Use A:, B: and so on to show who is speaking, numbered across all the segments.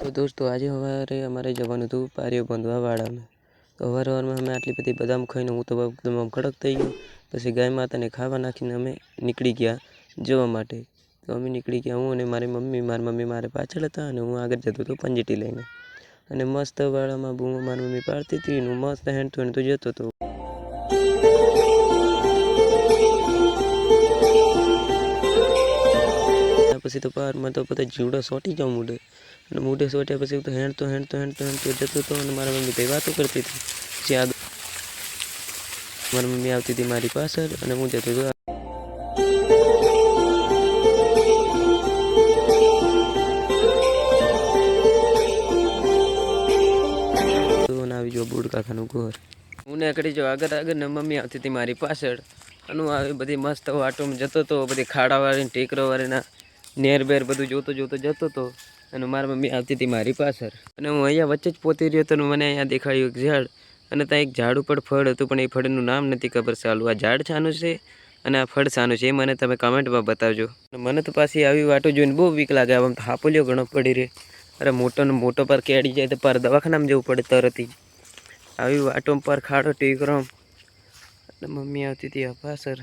A: तो दोस्तों आज हमारे हमारे जवान હતું પારિયો બાંધવા વાડામાં। તો હવારમાં અમે આટલી બધી બદામ ખાઈને હું તો એકદમ આમ કડક થઈ ગયો। પછી ગાય માતાને ખાવા નાખીને અમે નીકળી ગયા જવા માટે। તો અમે નીકળી ગયા, હું અને મારી મમ્મી મારે પાછળ હતા અને હું આગળ જતો હતો પંજેટી લઈને। અને મસ્ત વાડામાં બૂમો મારી મમ્મી પાડતી હતી, હું મસ્ત હેંડતો જતો હતો। પછી તો પારમાં તો બધા જીવડા સોટી જાઉં મૂડે સોટ્યા પછી તો હેંડતો જતો હતો અને મારા મમ્મી કઈ વાતો કરતી હતી। પછી આગળ મારી મમ્મી આવતી હતી મારી પાછળ અને હું જતો હતો। આવી જો બુડ કાકાનું ઘર, હું નીકળી જાઉં આગળ ને મમ્મી આવતી હતી મારી પાછળ અને હું આવી બધી મસ્ત વાટોમાં જતો હતો, બધી ખાડાવાળી ટેકરોવાળીના નેર બેર બધું જોતો જતો હતો અને મારી મમ્મી આવતી હતી મારી પાછળ। અને હું અહીંયા વચ્ચે જ પહોંચી રહ્યો હતો અને મને અહીંયા દેખાડ્યું એક ઝાડ અને ત્યાં એક ઝાડ ઉપર ફળ હતું, પણ એ ફળનું નામ નથી ખબર સાલું આ ઝાડ છાનું છે અને આ ફળ છાનું છે એ મને તમે કમેન્ટમાં બતાવજો। મને તો પાછી આવી વાટો જોઈને બહુ બીક લાગે, આમ તો હાપોલિયો ઘણો પડી રહે, અરે મોટો પર કેડી જાય તો પર દવાખાનામાં જવું પડે તરત જ। આવી વાટો પર ખાડો ટેકરો અને મમ્મી આવતી હતી આ પાછળ,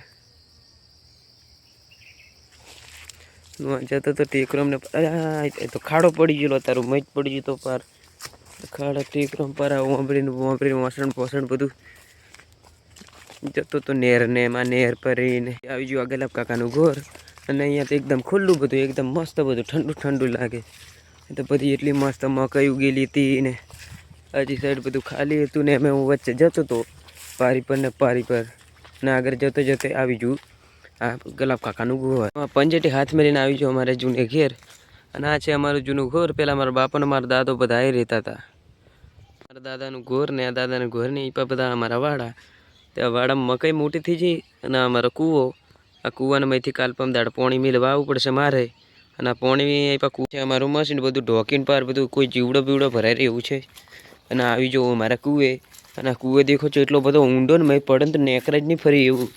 A: જતો તો ટેકરમ ને તો ખાડો પડી ગયેલો, તારું મજ પડી ગયું તો પાર ખાડો ટેકરમ પર વાંભળીને વાસણ પોસણ બધું જતો તો નેર ને એમાં નેર પરીને આવી ગયું આગળ કાકાનું ઘર। અને અહીંયા તો એકદમ ખુલ્લું બધું, એકદમ મસ્ત બધું ઠંડુ લાગે। તો બધી એટલી મસ્ત મકાઈ ઉગેલી હતી ને હજી સાઈડ બધું ખાલી હતું ને અમે હું વચ્ચે જતો હતો પારી પર ને આગળ જતો આવી જવું આ ગલાબ કાકાનું ઘર। પંજેટી હાથ મેળીને આવી જાઉં અમારે જૂને ઘેર, અને આ છે અમારું જૂનું ઘર। પહેલાં મારા બાપા અને મારા દાદો બધા અહીં રહેતા હતા, મારા દાદાનું ઘર ને આ દાદાનું ઘર ને એ બધા અમારા વાડા। ત્યાં વાડામાં મકાઈ મોટી થઈ જઈ અને અમારો કૂવો, આ કૂવાના માંથી કાલપમ દાડ પાણી મેળવા આવવું પડશે મારે, અને આ પાણી કૂવો છે અમારું મશીન બધું ઢોકીને પાર બધું કોઈ જીવડો બીવડો ભરાઈ રહ્યું છે। અને આવી જાઉં અમારા કૂવે, અને આ કૂવે દેખો છો એટલો બધો ઊંડો ને મેં પડે તો નેકરા જ નહીં ફરી એવું,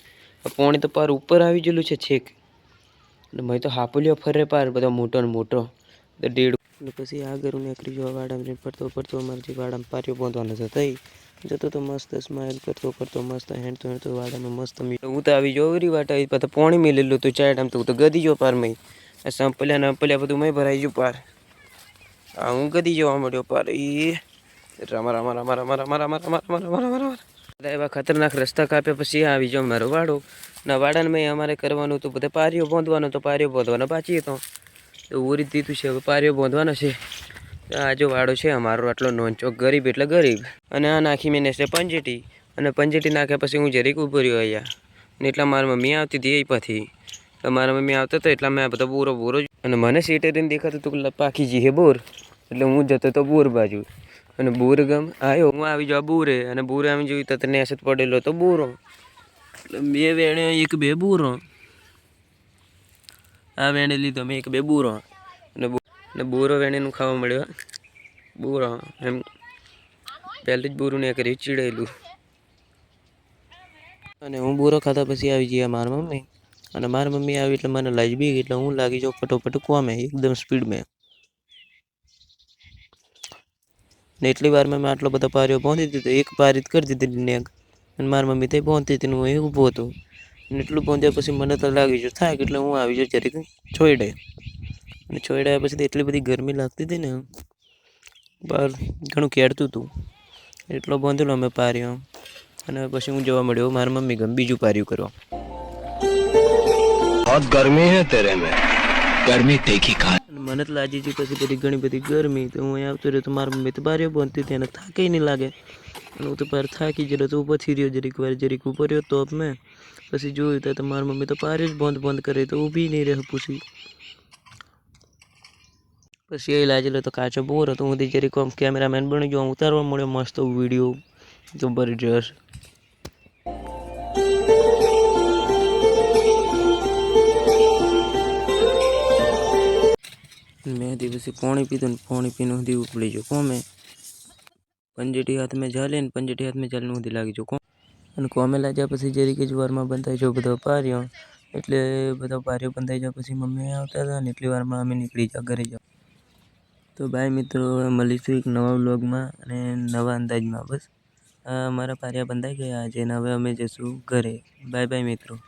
A: પાણી તો પાર ઉપર આવી ગયેલું છે છેક, અને મેં તો હાપોલિયો ફરે પાર બધો મોટો તો ડેડ। અને પછી આગળ હું નીકળી જાઉં વાડામાં પડતો અમારે જે વાડામાં પારિયો બાંધવાનો હતો થઈ જતો તો મસ્ત સ્માઇલ કરતો મસ્ત હેંડતો વાડામાં મસ્ત હું તો આવી જાઉં રી વાટા પછી પાણી મેલેલું હતું ચાટ આમ તો હું તો ગદી ગયો પાર મેં સંપલ્યા બધું મેં ભરાઈ ગયું પાર, હા હું ગદી જવા મળ્યો પાર એ રમા એવા ખતરનાક રસ્તા કાપ્યા પછી આવી જાઉં મારો વાડો ના વાડાને મેં અમારે કરવાનું હતું બધા પારિયો બાંધવાનો બાકી હતો તો ઓરી દીધું છે, હવે પારિયો બાંધવાનો છે। આ જો વાડો છે અમારો આટલો નોંચો ગરીબ એટલે ગરીબ, અને આ નાખી મેં છે પંજેટી, અને પંજેટી નાખ્યા પછી હું જરીક ઉભો રહ્યો અહીંયા ને એટલા મારી મમ્મી આવતી હતી એ પછી મારા મમ્મી આવતા હતા એટલા મેં આ બધો બોરો અને મને સીટેરીને દેખાતું હતું કે પાકી જી હે બોર, એટલે હું જતો હતો બોર બાજુ અને બોર ગમ આવ્યો હું આવી જાઉં બોરે, અને બોરે આવી જોયું તો તને અસત પડેલો તો બોરો એટલે બે વેણે એક બે બોરો, આ વેણે લીધો મેં એક બે બોરો અને બોરો વેણીનું ખાવા મળ્યો બોરો એમ પહેલું જ બોરું ને કર્યું ચીડેલું, અને હું બોરો ખાતા પછી આવી ગયા મારી મમ્મી, અને મારી મમ્મી આવી એટલે મને લાજ બી એટલે હું લાગી જાઉં ફટોફટ કોમે એકદમ સ્પીડ મેં, ને એટલી વાર મેં આટલો બધો પારિયો બાંધી દીધો, એક પારી કરી દીધી નેગ, અને મારી મમ્મી તે બાંધતી હતી હું એ ઊભો હતો, અને એટલું બાંધ્યા પછી મને તો લાગી ગયું થાય એટલે હું આવી જાઉં જરીક છોડે, અને છોડ્યા પછી એટલી બધી ગરમી લાગતી હતી ને બહાર ઘણું કેડતું હતું, એટલો બાંધેલો અમે પાર્યો, અને પછી હું જોવા મળ્યો મારી મમ્મી ગમ બીજું પાર્યું કરવા।
B: बहुत गर्मी है तेरे में, गर्मी देखी खा।
A: મને તો લાગી ગઈ પછી બધી ઘણી બધી ગરમી, તો હું અહીં આવતો રહ્યો તો મારી મમ્મી તો પારિયો બાંધતી હતી અને થાકી નહીં લાગે, અને હું તો પાર થાકી ગયેલો તો પછી રહ્યો જરીક ઊભો રહ્યો તો મેં પછી જોયું તો મારી મમ્મી તો પારિયો જ બંધ કરે તો ઊભી નહીં રહે પૂછી, પછી એ લાગેલો તો કાચો બોર હતો, હું જરીક આમ કેમેરામેન બની ગયો, ઉતારવા મળ્યો મસ્ત વિડીયો જબરજસ્ત। મેં પછી પાણી પીધું ને પાણી પીને સુધી ઉપડી ગયો કોમે, પંજેટી હાથમાં ઝાલે ને પંજેટી હાથમાં ઝાલને સુધી લાગી ગયો કોમ, અને કોમે લાગ્યા પછી જરીક જ વારમાં બંધાઈ ગયો બધો પાર્યો, એટલે બધો પાર્યો બંધાઈ ગયો પછી મમ્મી આવતા હતા ને એટલી વારમાં અમે નીકળી ગયા ઘરે જાઓ। તો બાય મિત્રો, હવે મળીશું એક નવા વ્લોગમાં અને નવા અંદાજમાં. બસ અમારા પારિયા બંધાઈ ગયા છે અને હવે અમે જઈશું ઘરે. બાય બાય મિત્રો.